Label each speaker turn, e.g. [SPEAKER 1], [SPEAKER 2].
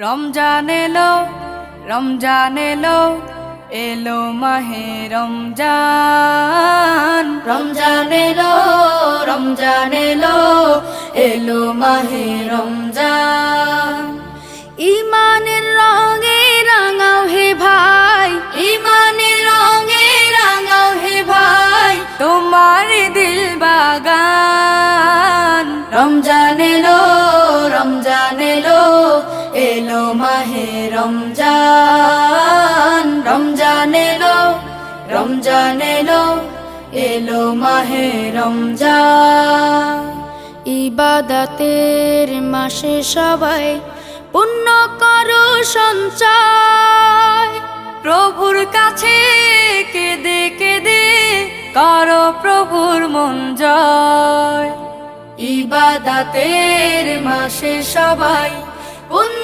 [SPEAKER 1] রমজান এলো, রমজান এলো, এলো মাহে রমজান। রমজান এলো, রমজান এলো, এলো মাহে রমজান। ইমানের রঙে রাঙাও হে ভাই, ইমানের রঙে রাঙাও হে ভাই, তোমার দিল বাগান। রমজান এলো, রমজান এলো, এলো মাহে রমজান। রমজান এলো, রমজান এলো, এলো মাহে রমজান। ইবাদতের মাসে সবাই পুণ্য করো সঞ্চয়, প্রভুর কাছে কেঁদে কেঁদে করো প্রভুর মন জয়। ইবাদতের মাসে সবাই পুণ্য